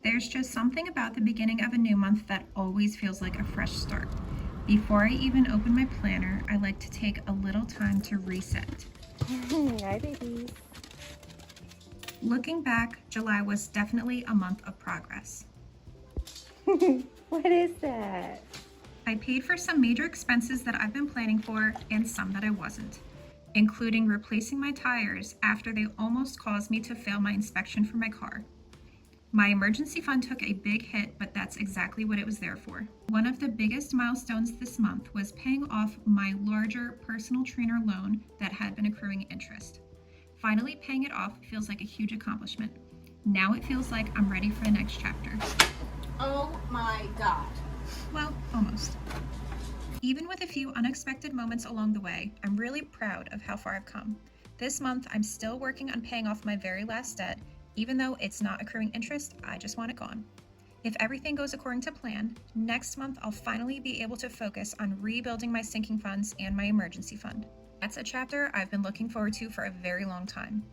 There's just something about the beginning of a new month that always feels like a fresh start. Before I even open my planner, I like to take a little time to reset. Hi, babies. Looking back, July was definitely a month of progress. What is that? I paid for some major expenses that I've been planning for and some that I wasn't, including replacing my tires after they almost caused me to fail my inspection for my car. My emergency fund took a big hit, but that's exactly what it was there for. One of the biggest milestones this month was paying off my larger personal trainer loan that had been accruing interest. Finally paying it off feels like a huge accomplishment. Now it feels like I'm ready for the next chapter. Oh my God. Well, almost. Even with a few unexpected moments along the way, I'm really proud of how far I've come. This month, I'm still working on paying off my very last debt. Even though it's not accruing interest, I just want it gone. If everything goes according to plan, next month I'll finally be able to focus on rebuilding my sinking funds and my emergency fund. That's a chapter I've been looking forward to for a very long time.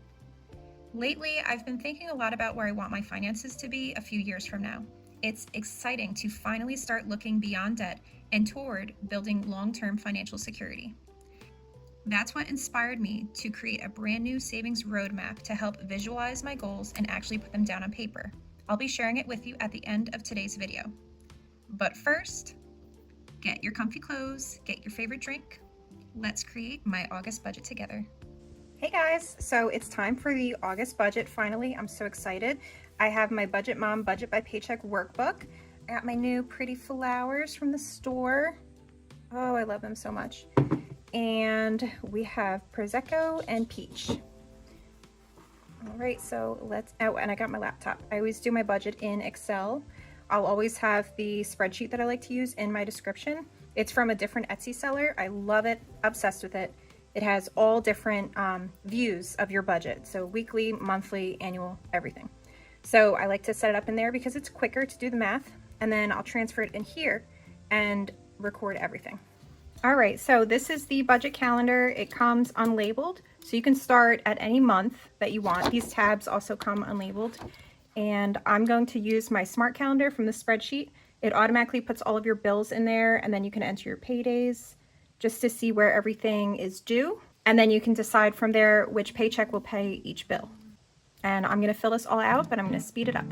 Lately, I've been thinking a lot about where I want my finances to be a few years from now. It's exciting to finally start looking beyond debt and toward building long-term financial security. That's what inspired me to create a brand new savings roadmap to help visualize my goals and actually put them down on paper. I'll be sharing it with you at the end of today's video. But first, get your comfy clothes, get your favorite drink. Let's create my August budget together. Hey guys, so it's time for the August budget finally. I'm so excited. I have my Budget Mom Budget by Paycheck workbook. I got my new pretty flowers from the store. Oh, I love them so much. And we have Prosecco and Peach. All right, so and I got my laptop. I always do my budget in Excel. I'll always have the spreadsheet that I like to use in my description. It's from a different Etsy seller. I love it, obsessed with it. It has all different views of your budget. So weekly, monthly, annual, everything. So I like to set it up in there because it's quicker to do the math. And then I'll transfer it in here and record everything. All right, so this is the budget calendar. It comes unlabeled, so you can start at any month that you want. These tabs also come unlabeled. And I'm going to use my smart calendar from the spreadsheet. It automatically puts all of your bills in there, and then you can enter your paydays just to see where everything is due. And then you can decide from there which paycheck will pay each bill. And I'm gonna fill this all out, but I'm gonna speed it up.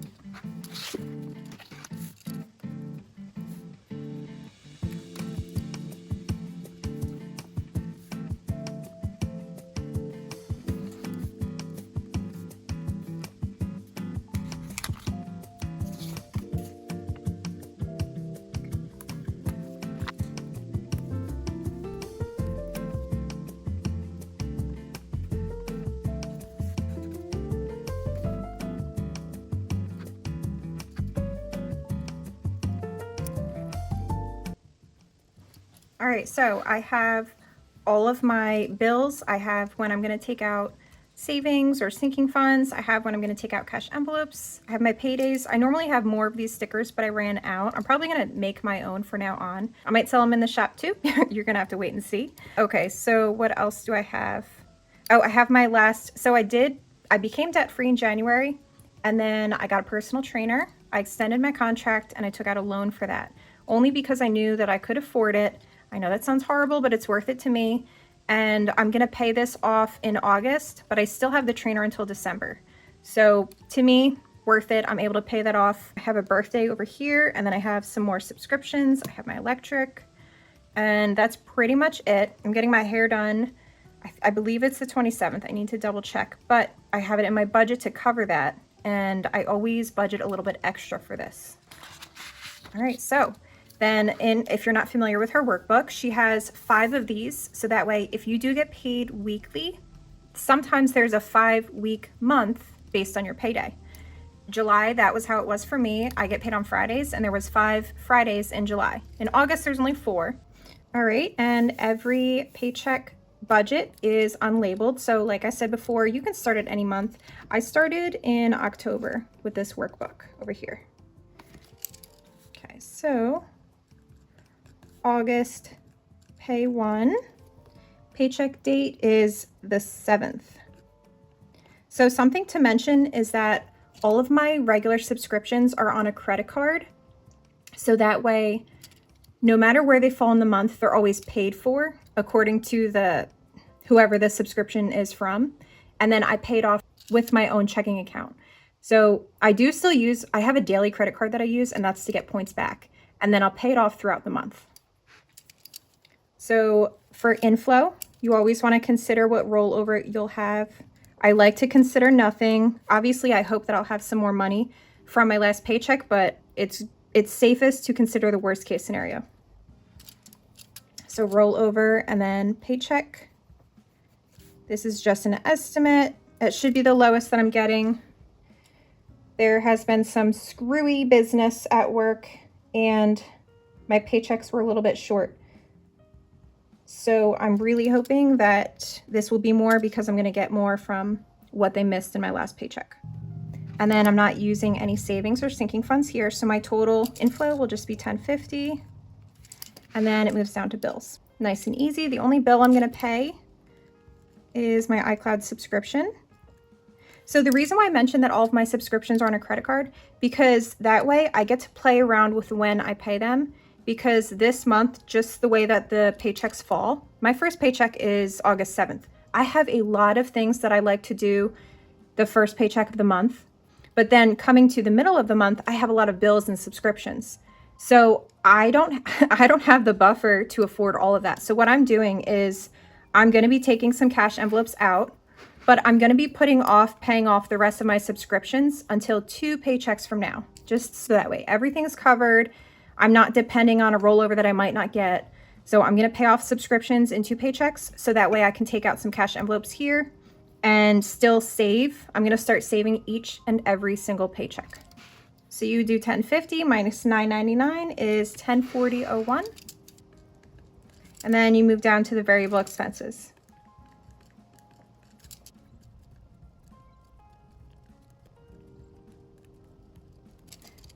All right, so I have all of my bills. I have when I'm going to take out savings or sinking funds. I have when I'm going to take out cash envelopes. I have my paydays. I normally have more of these stickers, but I ran out. I'm probably going to make my own for now on. I might sell them in the shop too. You're going to have to wait and see. Okay, so what else do I have? Oh, I have my last, so I became debt-free in January, and then I got a personal trainer. I extended my contract and I took out a loan for that, only because I knew that I could afford it. I know that sounds horrible, but it's worth it to me. And I'm gonna pay this off in August, but I still have the trainer until December. So to me, worth it. I'm able to pay that off. I have a birthday over here, and then I have some more subscriptions. I have my electric, and that's pretty much it. I'm getting my hair done. I believe it's the 27th. I need to double check, but I have it in my budget to cover that. And I always budget a little bit extra for this. All right, so then if you're not familiar with her workbook, she has 5 of these. So that way, if you do get paid weekly, sometimes there's a 5-week month based on your payday. July, that was how it was for me. I get paid on Fridays, and there was 5 Fridays in July. In August, there's only 4. All right, and every paycheck budget is unlabeled. So like I said before, you can start at any month. I started in October with this workbook over here. Okay, so August pay 1, paycheck date is the 7th. So something to mention is that all of my regular subscriptions are on a credit card. So that way, no matter where they fall in the month, they're always paid for according to whoever the subscription is from. And then I paid off with my own checking account. So I do still I have a daily credit card that I use, and that's to get points back. And then I'll pay it off throughout the month. So for inflow, you always want to consider what rollover you'll have. I like to consider nothing. Obviously, I hope that I'll have some more money from my last paycheck, but it's safest to consider the worst case scenario. So rollover and then paycheck. This is just an estimate. It should be the lowest that I'm getting. There has been some screwy business at work and my paychecks were a little bit short. So I'm really hoping that this will be more because I'm going to get more from what they missed in my last paycheck. And then I'm not using any savings or sinking funds here. So my total inflow will just be $10.50. And then it moves down to bills. Nice and easy. The only bill I'm going to pay is my iCloud subscription. So the reason why I mentioned that all of my subscriptions are on a credit card, because that way I get to play around with when I pay them. Because this month, just the way that the paychecks fall, my first paycheck is August 7th. I have a lot of things that I like to do the first paycheck of the month. But then coming to the middle of the month, I have a lot of bills and subscriptions. So I don't have the buffer to afford all of that. So what I'm doing is I'm going to be taking some cash envelopes out, but I'm going to be paying off the rest of my subscriptions until 2 paychecks from now, just so that way everything's covered. I'm not depending on a rollover that I might not get. So I'm going to pay off subscriptions in 2 paychecks so that way I can take out some cash envelopes here and still save. I'm going to start saving each and every single paycheck. So you do $10.50 minus $9.99 is $10.40.01. And then you move down to the variable expenses.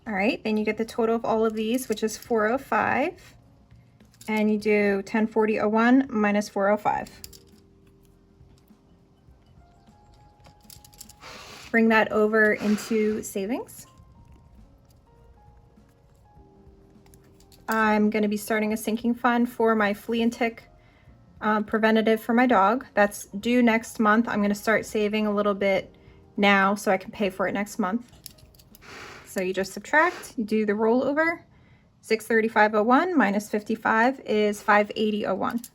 All right, then you get the total of all of these, which is $405. And you do $10.40.01 minus $405. Bring that over into savings. I'm going to be starting a sinking fund for my flea and tick preventative for my dog. That's due next month. I'm going to start saving a little bit now so I can pay for it next month. So you just subtract, you do the rollover. $635.01 minus 55 is $580.01.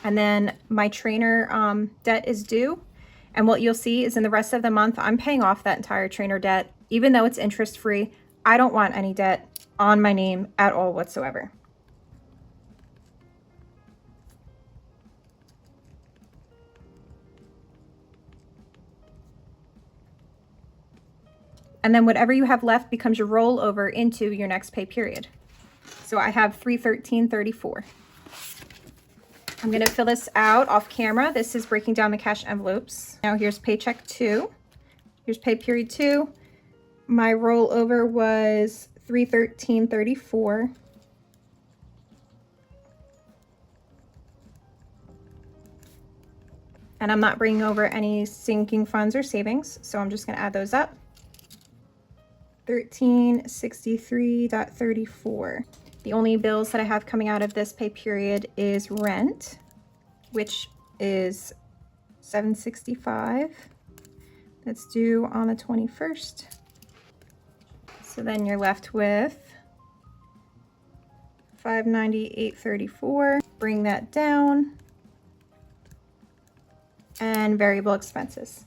And then my trainer debt is due. And what you'll see is in the rest of the month, I'm paying off that entire trainer debt. Even though it's interest free, I don't want any debt on my name at all whatsoever. And then whatever you have left becomes your rollover into your next pay period. So I have $313.34. I'm going to fill this out off camera. This is breaking down the cash envelopes. Now here's paycheck 2. Here's pay period 2. My rollover was $313.34. And I'm not bringing over any sinking funds or savings, so I'm just going to add those up. $1363.34. The only bills that I have coming out of this pay period is rent, which is $765. That's due on the 21st. So then you're left with $598.34. Bring that down. And variable expenses.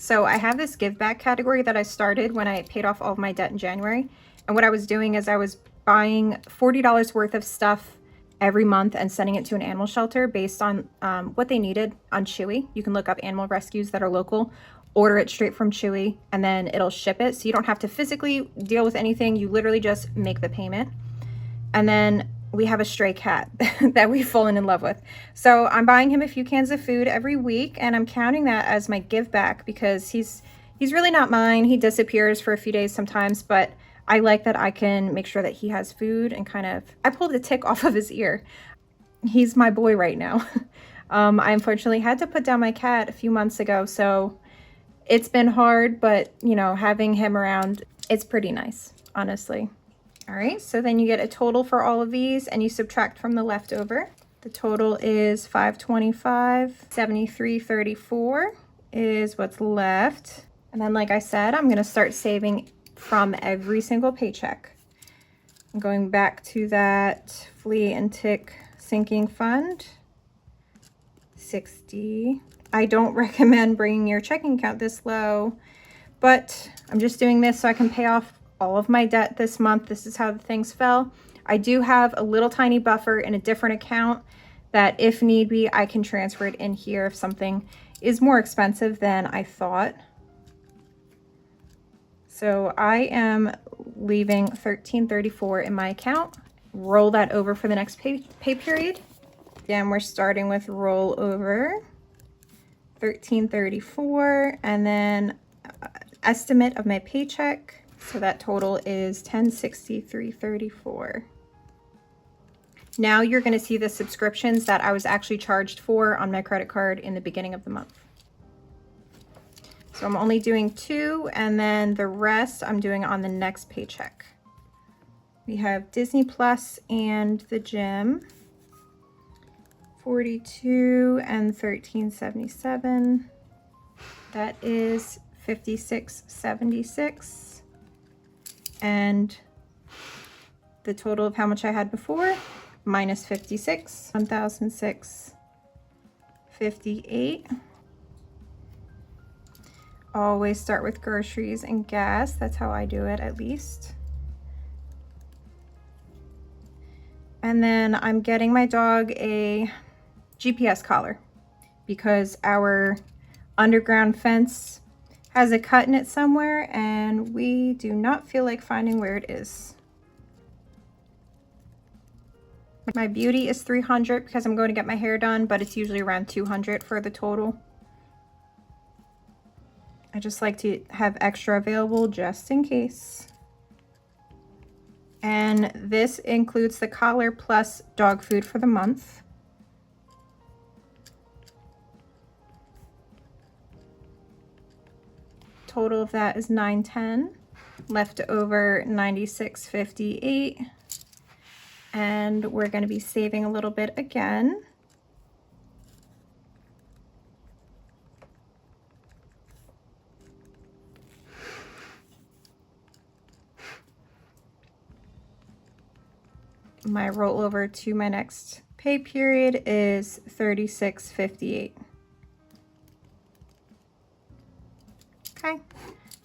So I have this give back category that I started when I paid off all of my debt in January. And what I was doing is I was buying $40 worth of stuff every month and sending it to an animal shelter based on what they needed on Chewy. You can look up animal rescues that are local, order it straight from Chewy, and then it'll ship it. So you don't have to physically deal with anything. You literally just make the payment. And then we have a stray cat that we've fallen in love with. So I'm buying him a few cans of food every week, and I'm counting that as my give back because he's really not mine. He disappears for a few days sometimes, but I like that I can make sure that he has food and kind of, I pulled the tick off of his ear. He's my boy right now. I unfortunately had to put down my cat a few months ago, so it's been hard, but you know, having him around, it's pretty nice, honestly. All right, so then you get a total for all of these and you subtract from the leftover. The total is $525. $73.34 is what's left. And then, like I said, I'm gonna start saving from every single paycheck. I'm going back to that flea and tick sinking fund. 60. I don't recommend bringing your checking account this low, but I'm just doing this so I can pay off all of my debt this month. This is how the things fell. I do have a little tiny buffer in a different account that if need be, I can transfer it in here if something is more expensive than I thought. So I am leaving $13.34 in my account. Roll that over for the next pay period. Again, we're starting with roll over $13.34 and then estimate of my paycheck. So that total is $1063.34. Now you're going to see the subscriptions that I was actually charged for on my credit card in the beginning of the month. So I'm only doing 2, and then the rest I'm doing on the next paycheck. We have Disney Plus and the gym. 42 and 13.77. That is 56.76. And the total of how much I had before, minus 56, 1,006.58. Always start with groceries and gas. That's how I do it, at least. And then I'm getting my dog a GPS collar because our underground fence has a cut in it somewhere and we do not feel like finding where it is. My beauty is $300 because I'm going to get my hair done, but it's usually around $200 for the total. I just like to have extra available just in case. And this includes the collar plus dog food for the month. Total of that is $910. Left over $96.58. And we're going to be saving a little bit again. My rollover to my next pay period is $36.58. Okay,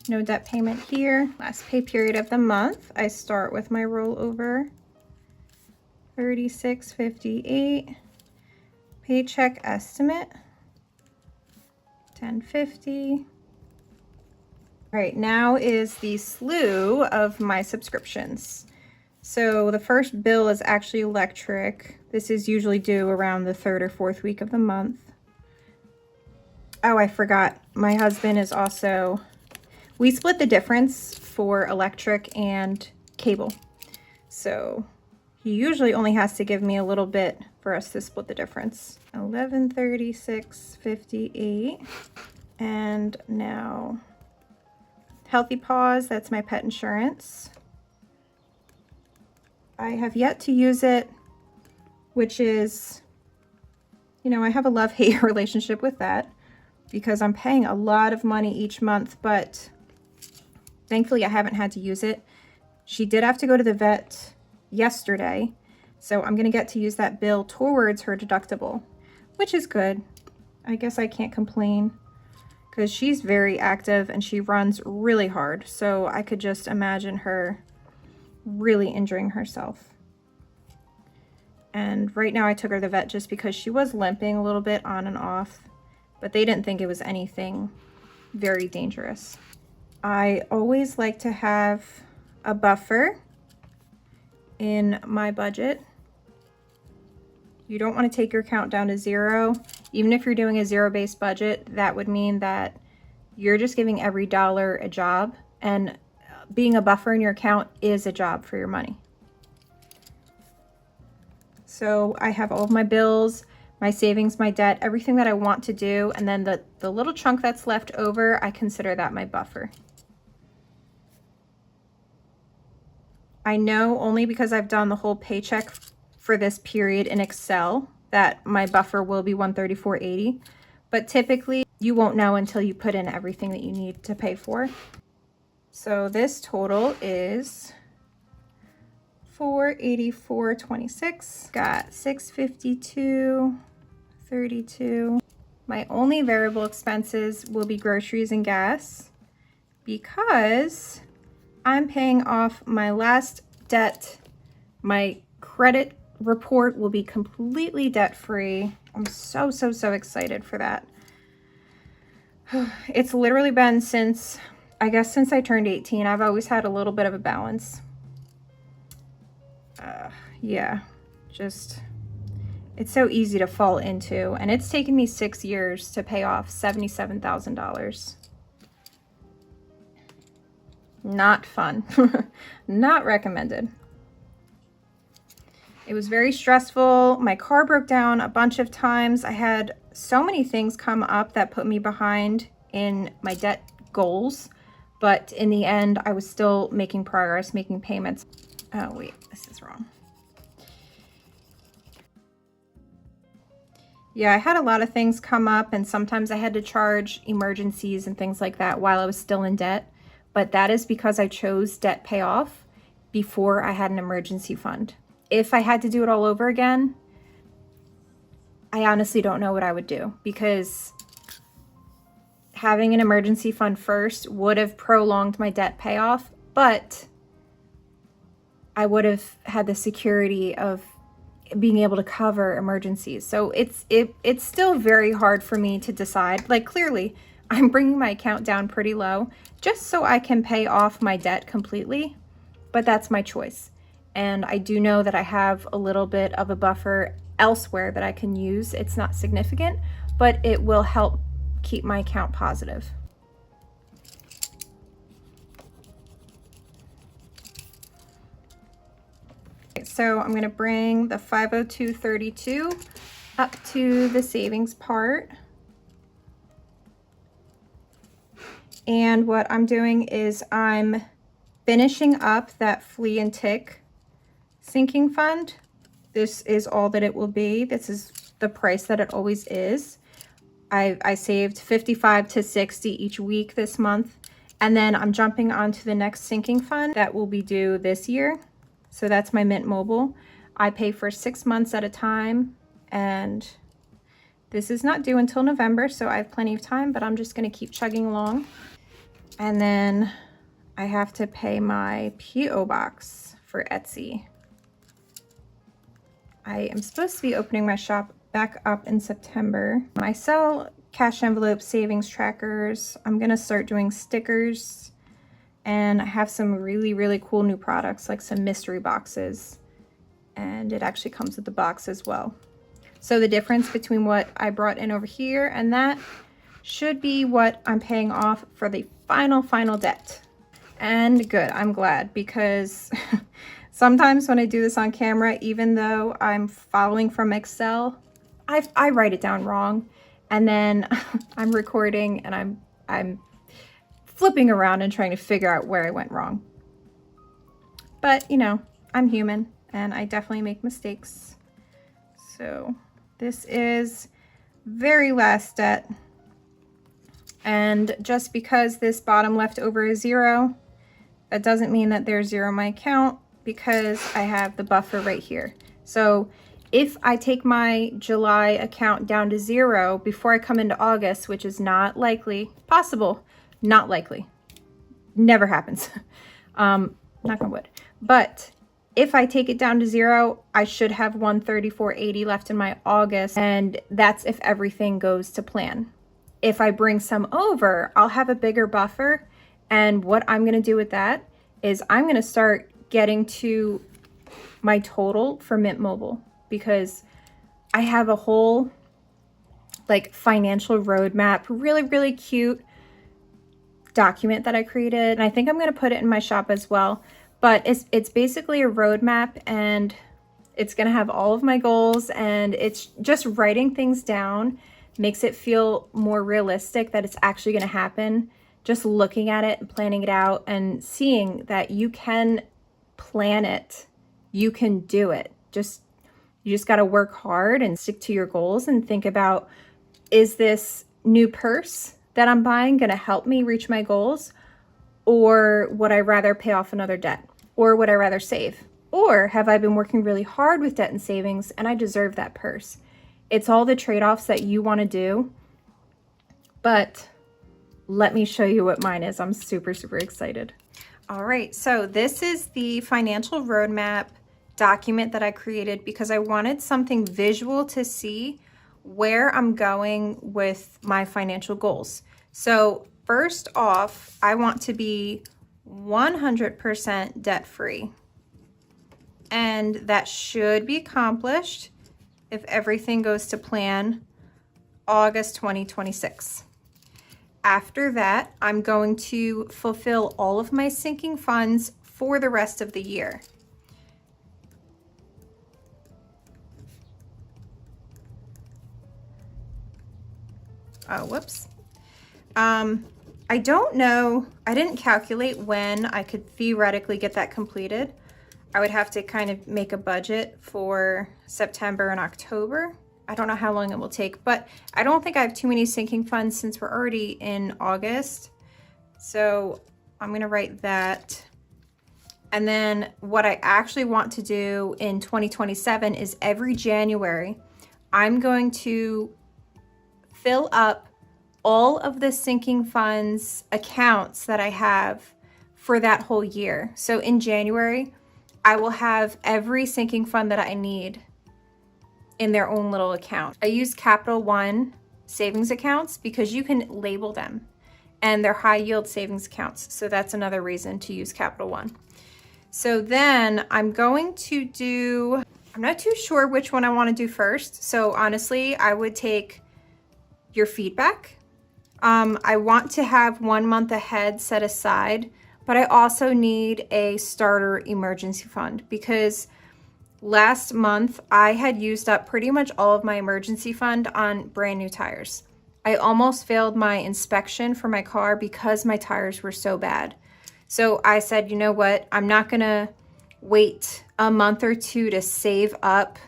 no debt payment here. Last pay period of the month, I start with my rollover, $36.58. Paycheck estimate, $10.50. All right, now is the slew of my subscriptions. So the first bill is actually electric. This is usually due around the 3rd or 4th week of the month. Oh, I forgot. My husband is also, we split the difference for electric and cable. So he usually only has to give me a little bit for us to split the difference. $1136.58. And now Healthy Paws, that's my pet insurance. I have yet to use it, which is, you know, I have a love-hate relationship with that because I'm paying a lot of money each month, but thankfully I haven't had to use it. She did have to go to the vet yesterday, so I'm going to get to use that bill towards her deductible, which is good. I guess I can't complain because she's very active and she runs really hard, so I could just imagine her really injuring herself. And right now I took her to the vet just because she was limping a little bit on and off, but they didn't think it was anything very dangerous. I always like to have a buffer in my budget. You don't want to take your account down to 0. Even if you're doing a zero-based budget, that would mean that you're just giving every dollar a job. And being a buffer in your account is a job for your money. So I have all of my bills, my savings, my debt, everything that I want to do. And then the little chunk that's left over, I consider that my buffer. I know only because I've done the whole paycheck for this period in Excel that my buffer will be $134.80. But typically you won't know until you put in everything that you need to pay for. So this total is $484.26. Got $652.32. My only variable expenses will be groceries and gas because I'm paying off my last debt. My credit report will be completely debt-free. I'm so excited for that. It's literally been since I turned 18. I've always had a little bit of a balance. Yeah, just, it's so easy to fall into, and it's taken me 6 years to pay off $77,000. Not fun. Not recommended. It was very stressful. My car broke down a bunch of times. I had so many things come up that put me behind in my debt goals, but in the end, I was still making progress, making payments. Oh wait, this is wrong. Yeah, I had a lot of things come up, and sometimes I had to charge emergencies and things like that while I was still in debt. But that is because I chose debt payoff before I had an emergency fund. If I had to do it all over again, I honestly don't know what I would do, because having an emergency fund first would have prolonged my debt payoff, but I would have had the security of being able to cover emergencies. So it's still very hard for me to decide. Like, clearly I'm bringing my account down pretty low just so I can pay off my debt completely, but that's my choice. And I do know that I have a little bit of a buffer elsewhere that I can use. It's not significant, but it will help keep my account positive. So I'm going to bring the 502.32 up to the savings part. And what I'm doing is I'm finishing up that flea and tick sinking fund. This is all that it will be. This is the price that it always is. I saved 55 to 60 each week this month. And then I'm jumping onto the next sinking fund that will be due this year. So that's my Mint Mobile. I pay for 6 months at a time, and this is not due until November, so I have plenty of time, but I'm just gonna keep chugging along. And then I have to pay my P.O. box for Etsy. I am supposed to be opening my shop back up in September. I sell cash envelopes, savings trackers. I'm gonna start doing stickers. And I have some really cool new products, like some mystery boxes. And it actually comes with the box as well. So the difference between what I brought in over here and that should be what I'm paying off for the final debt. And good, I'm glad, because sometimes when I do this on camera, even though I'm following from Excel, I write it down wrong. And then I'm recording and I'm flipping around and trying to figure out where I went wrong. But, you know, I'm human and I definitely make mistakes. So this is very last debt. And just because this bottom left over is 0, that doesn't mean that there's 0 in my account, because I have the buffer right here. So if I take my July account down to 0 before I come into August, which is not likely, possible, not likely, never happens, knock on wood. But if I take it down to 0, I should have $134.80 left in my August, and that's if everything goes to plan. If I bring some over, I'll have a bigger buffer, and what I'm gonna do with that is I'm gonna start getting to my total for Mint Mobile, because I have a whole like financial roadmap, really cute document that I created, and I think I'm going to put it in my shop as well. But it's basically a roadmap, and it's going to have all of my goals, and it's just writing things down makes it feel more realistic that it's actually going to happen. Just looking at it and planning it out and seeing that you can plan it, you can do it. You just got to work hard and stick to your goals and think about, is this new purse that I'm buying going to help me reach my goals? Or would I rather pay off another debt? Or would I rather save? Or have I been working really hard with debt and savings and I deserve that purse? It's all the trade-offs that you want to do. But let me show you what mine is. I'm super, super excited. All right, so this is the financial roadmap document that I created because I wanted something visual to see where I'm going with my financial goals. So first off, I want to be 100% debt-free. And that should be accomplished if everything goes to plan August 2026. After that, I'm going to fulfill all of my sinking funds for the rest of the year. Oh, whoops. I don't know, I didn't calculate when I could theoretically get that completed. I would have to kind of make a budget for September and October. I don't know how long it will take, but I don't think I have too many sinking funds since we're already in August. So I'm gonna write that. And then what I actually want to do in 2027 is every January, I'm going to fill up all of the sinking funds accounts that I have for that whole year. So in January, I will have every sinking fund that I need in their own little account. I use Capital One savings accounts because you can label them and they're high yield savings accounts. So that's another reason to use Capital One. So then I'm going to do, I'm not too sure which one I want to do first. So honestly, I would take your feedback. I want to have 1 month ahead set aside, but I also need a starter emergency fund because last month I had used up pretty much all of my emergency fund on brand new tires. I almost failed my inspection for my car because my tires were so bad. So I said, you know what? I'm not gonna wait a month or two to save up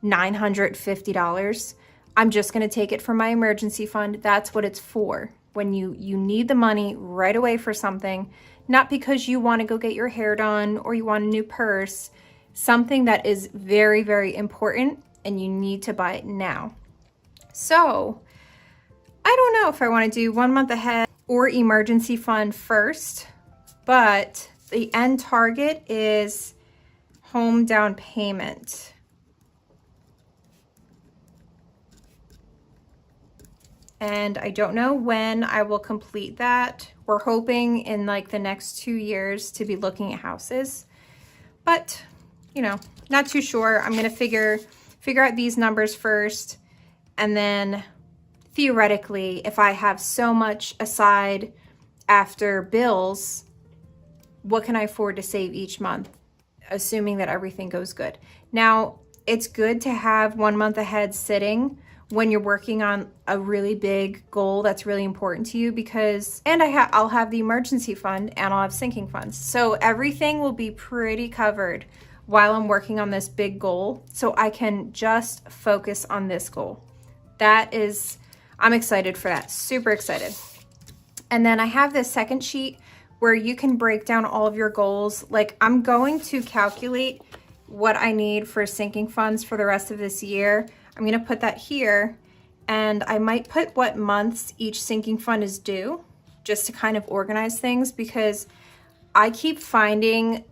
$950. I'm just gonna take it from my emergency fund. That's what it's for. When you need the money right away for something, not because you wanna go get your hair done or you want a new purse, something that is very, very important and you need to buy it now. So I don't know if I wanna do 1 month ahead or emergency fund first, but the end target is home down payment. And I don't know when I will complete that. We're hoping in like the next 2 years to be looking at houses, but you know, not too sure. I'm gonna figure out these numbers first, and then theoretically, if I have so much aside after bills, what can I afford to save each month, assuming that everything goes good. Now, it's good to have 1 month ahead sitting when you're working on a really big goal that's really important to you because, and I'll have the emergency fund and I'll have sinking funds. So everything will be pretty covered while I'm working on this big goal. So I can just focus on this goal. I'm excited for that, super excited. And then I have this second sheet where you can break down all of your goals. Like I'm going to calculate what I need for sinking funds for the rest of this year. I'm gonna put that here, and I might put what months each sinking fund is due, just to kind of organize things, because I keep finding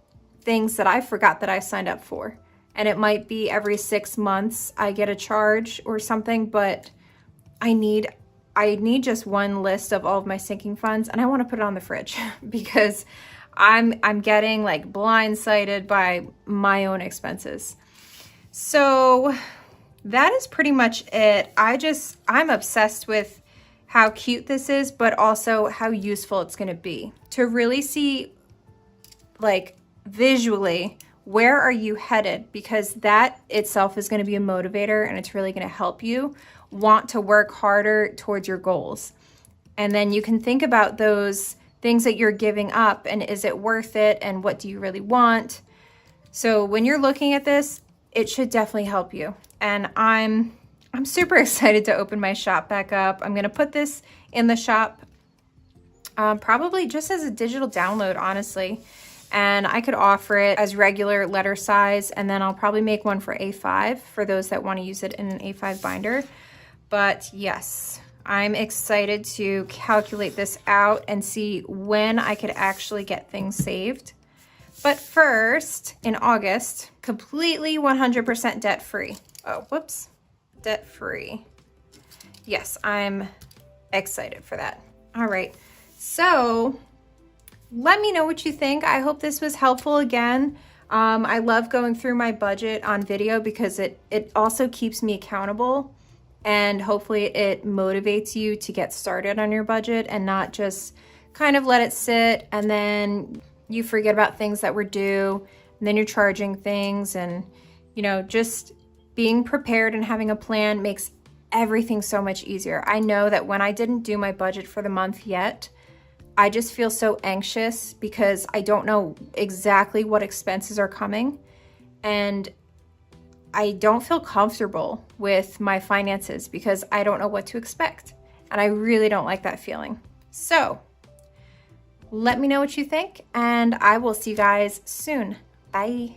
things that I forgot that I signed up for. And it might be every 6 months I get a charge or something, but I need just one list of all of my sinking funds, and I wanna put it on the fridge because I'm getting like blindsided by my own expenses. So that is pretty much it. I'm obsessed with how cute this is, but also how useful it's going to be to really see, like, visually, where are you headed? Because that itself is going to be a motivator, and it's really going to help you want to work harder towards your goals. And then you can think about those things that you're giving up, and is it worth it, and what do you really want? So when you're looking at this, it should definitely help you. And I'm super excited to open my shop back up. I'm gonna put this in the shop, probably just as a digital download, honestly. And I could offer it as regular letter size, and then I'll probably make one for A5 for those that want to use it in an A5 binder. But yes, I'm excited to calculate this out and see when I could actually get things saved. But first, in August, completely 100% debt-free. Oh, whoops, debt-free. Yes, I'm excited for that. All right, so let me know what you think. I hope this was helpful again. I love going through my budget on video because it also keeps me accountable, and hopefully it motivates you to get started on your budget and not just kind of let it sit and then you forget about things that were due, and then you're charging things. And, you know, just being prepared and having a plan makes everything so much easier. I know that when I didn't do my budget for the month yet, I just feel so anxious because I don't know exactly what expenses are coming, and I don't feel comfortable with my finances because I don't know what to expect, and I really don't like that feeling. So let me know what you think, and I will see you guys soon. Bye.